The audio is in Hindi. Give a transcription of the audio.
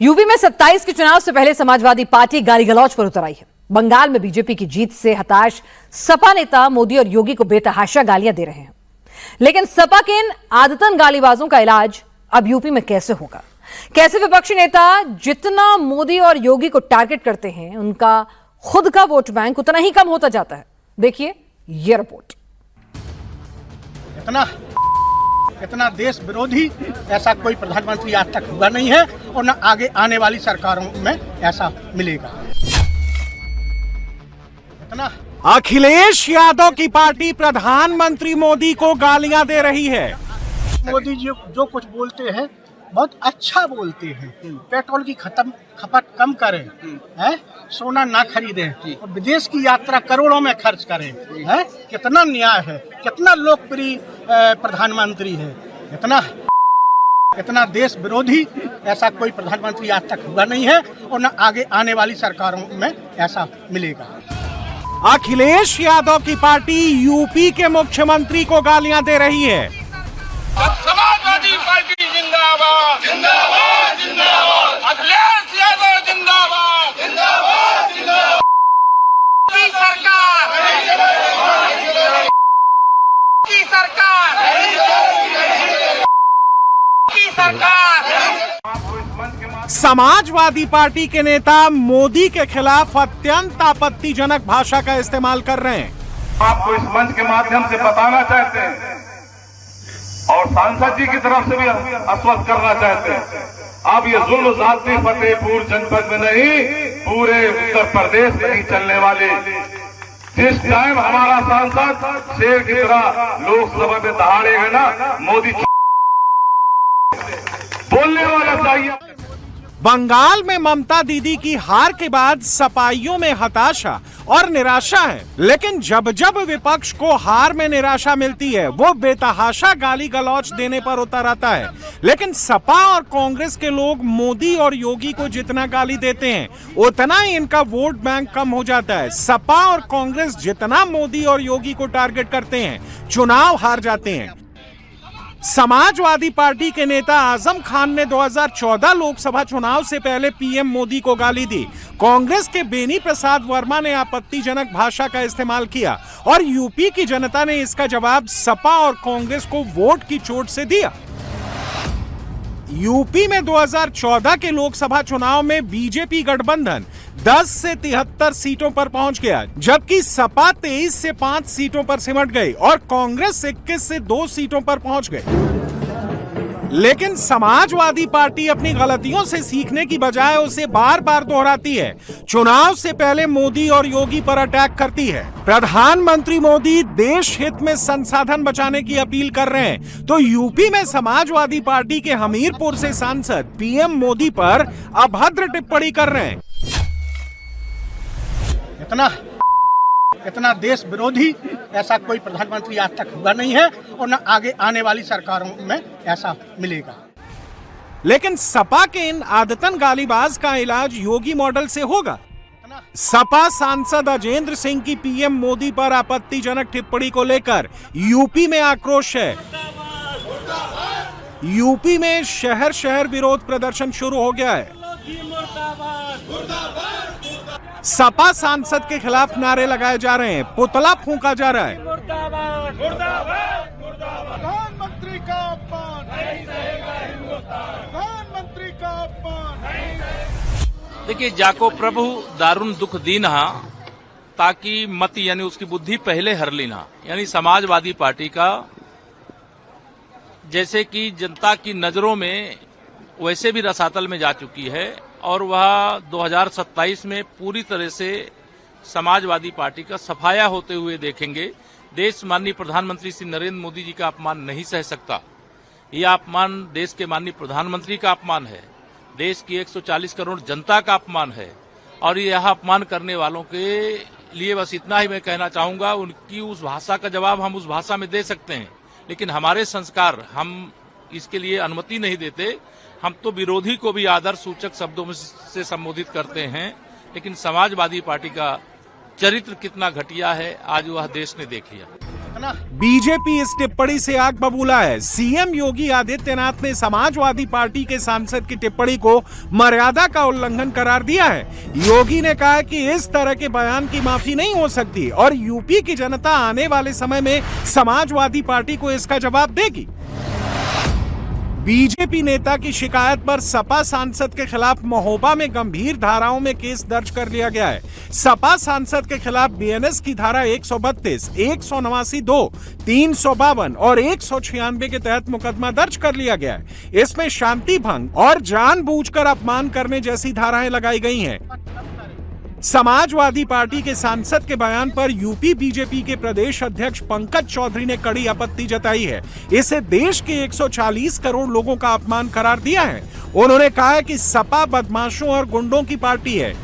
यूपी में 27 के चुनाव से पहले समाजवादी पार्टी गाली गलौज पर उतर आई है। बंगाल में बीजेपी की जीत से हताश सपा नेता मोदी और योगी को बेतहाशा गालियां दे रहे हैं। लेकिन सपा के इन आदतन गालीबाजों का इलाज अब यूपी में कैसे होगा? कैसे विपक्षी नेता जितना मोदी और योगी को टारगेट करते हैं, उनका खुद का वोट बैंक उतना ही कम होता जाता है। देखिए ये रिपोर्ट। इतना देश विरोधी ऐसा कोई प्रधानमंत्री आज तक हुआ नहीं है और न आगे आने वाली सरकारों में ऐसा मिलेगा। अखिलेश यादव की पार्टी प्रधानमंत्री मोदी को गालियां दे रही है। मोदी जी जो कुछ बोलते हैं बहुत अच्छा बोलते हैं। पेट्रोल की खपत कम करें, सोना ना खरीदें और विदेश की यात्रा करोड़ों में खर्च करें। कितना न्याय है, कितना लोकप्रिय प्रधानमंत्री है। इतना देश विरोधी ऐसा कोई प्रधानमंत्री आज तक हुआ नहीं है और न आगे आने वाली सरकारों में ऐसा मिलेगा। अखिलेश यादव की पार्टी यूपी के मुख्यमंत्री को गालियां दे रही है। समाजवादी पार्टी जिंदाबाद जिंदाबाद जिंदाबाद, अखिलेश यादव जिंदाबाद जिंदाबाद जिंदाबाद। की सरकार समाजवादी पार्टी के नेता मोदी के खिलाफ अत्यंत आपत्तिजनक भाषा का इस्तेमाल कर रहे हैं। आपको इस मंच के माध्यम से बताना चाहते हैं और सांसद जी की तरफ से भी आश्वस्त करना चाहते हैं, अब ये जुल्म ज़ाती फतेहपुर जनपद में नहीं, पूरे उत्तर प्रदेश में नहीं चलने वाले। जिस टाइम हमारा सांसद शेर की तरह लोकसभा में दहाड़ेगा ना, मोदी बोलने वाला चाहिए। बंगाल में ममता दीदी की हार के बाद सपाइयों में हताशा और निराशा है, लेकिन जब जब विपक्ष को हार में निराशा मिलती है, वो बेतहाशा गाली गलौज देने पर उतर आता है। लेकिन सपा और कांग्रेस के लोग मोदी और योगी को जितना गाली देते हैं, उतना ही इनका वोट बैंक कम हो जाता है। सपा और कांग्रेस जितना मोदी और योगी को टारगेट करते हैं, चुनाव हार जाते हैं। समाजवादी पार्टी के नेता आजम खान ने 2014 लोकसभा चुनाव से पहले पीएम मोदी को गाली दी। कांग्रेस के बेनी प्रसाद वर्मा ने आपत्तिजनक भाषा का इस्तेमाल किया और यूपी की जनता ने इसका जवाब सपा और कांग्रेस को वोट की चोट से दिया। यूपी में 2014 के लोकसभा चुनाव में बीजेपी गठबंधन 10 से 73 सीटों पर पहुंच गया, जबकि सपा 23 से 5 सीटों पर सिमट गई और कांग्रेस 21 से 2 सीटों पर पहुंच गई। लेकिन समाजवादी पार्टी अपनी गलतियों से सीखने की बजाय उसे बार बार दोहराती है। चुनाव से पहले मोदी और योगी पर अटैक करती है। प्रधानमंत्री मोदी देश हित में संसाधन बचाने की अपील कर रहे हैं, तो यूपी में समाजवादी पार्टी के हमीरपुर से सांसद पीएम मोदी पर अभद्र टिप्पणी कर रहे हैं। इतना देश विरोधी ऐसा कोई प्रधानमंत्री आज तक हुआ नहीं है और न आगे आने वाली सरकारों में ऐसा मिलेगा। लेकिन सपा के इन आदतन गालीबाज का इलाज योगी मॉडल से होगा। सपा सांसद अजेंद्र सिंह की पीएम मोदी पर आपत्तिजनक टिप्पणी को लेकर यूपी में आक्रोश है। यूपी में शहर शहर विरोध प्रदर्शन शुरू हो गया है। सपा सांसद के खिलाफ नारे लगाए जा रहे हैं, पुतला फूंका जा रहा है। प्रधानमंत्री का अपमान नहीं सहेगा हिंदुस्तान, प्रधानमंत्री का अपमान। देखिए, जाको प्रभु दारुण दुख दीना ताकि मति यानी उसकी बुद्धि पहले हर लेना, यानी समाजवादी पार्टी का जैसे कि जनता की नजरों में वैसे भी रसातल में जा चुकी है और वह 2027 में पूरी तरह से समाजवादी पार्टी का सफाया होते हुए देखेंगे। देश माननीय प्रधानमंत्री श्री नरेंद्र मोदी जी का अपमान नहीं सह सकता। यह अपमान देश के माननीय प्रधानमंत्री का अपमान है, देश की 140 करोड़ जनता का अपमान है और यह अपमान करने वालों के लिए बस इतना ही मैं कहना चाहूंगा, उनकी उस भाषा का जवाब हम उस भाषा में दे सकते हैं, लेकिन हमारे संस्कार हम इसके लिए अनुमति नहीं देते। हम तो विरोधी को भी आदर सूचक शब्दों में से संबोधित करते हैं, लेकिन समाजवादी पार्टी का चरित्र कितना घटिया है आज वह देश ने देख लिया। इतना बीजेपी इस टिप्पणी से आग बबूला है। सीएम योगी आदित्यनाथ ने समाजवादी पार्टी के सांसद की टिप्पणी को मर्यादा का उल्लंघन करार दिया है। योगी ने कहा कि इस तरह के बयान की माफी नहीं हो सकती और यूपी की जनता आने वाले समय में समाजवादी पार्टी को इसका जवाब देगी। बीजेपी नेता की शिकायत पर सपा सांसद के खिलाफ महोबा में गंभीर धाराओं में केस दर्ज कर लिया गया है। सपा सांसद के खिलाफ बीएनएस की धारा 132, 189(2), 352 और 196 के तहत मुकदमा दर्ज कर लिया गया है। इसमें शांति भंग और जानबूझकर अपमान करने जैसी धाराएं लगाई गई हैं। समाजवादी पार्टी के सांसद के बयान पर यूपी बीजेपी के प्रदेश अध्यक्ष पंकज चौधरी ने कड़ी आपत्ति जताई है। इसे देश के 140 करोड़ लोगों का अपमान करार दिया है। उन्होंने कहा है कि सपा बदमाशों और गुंडों की पार्टी है।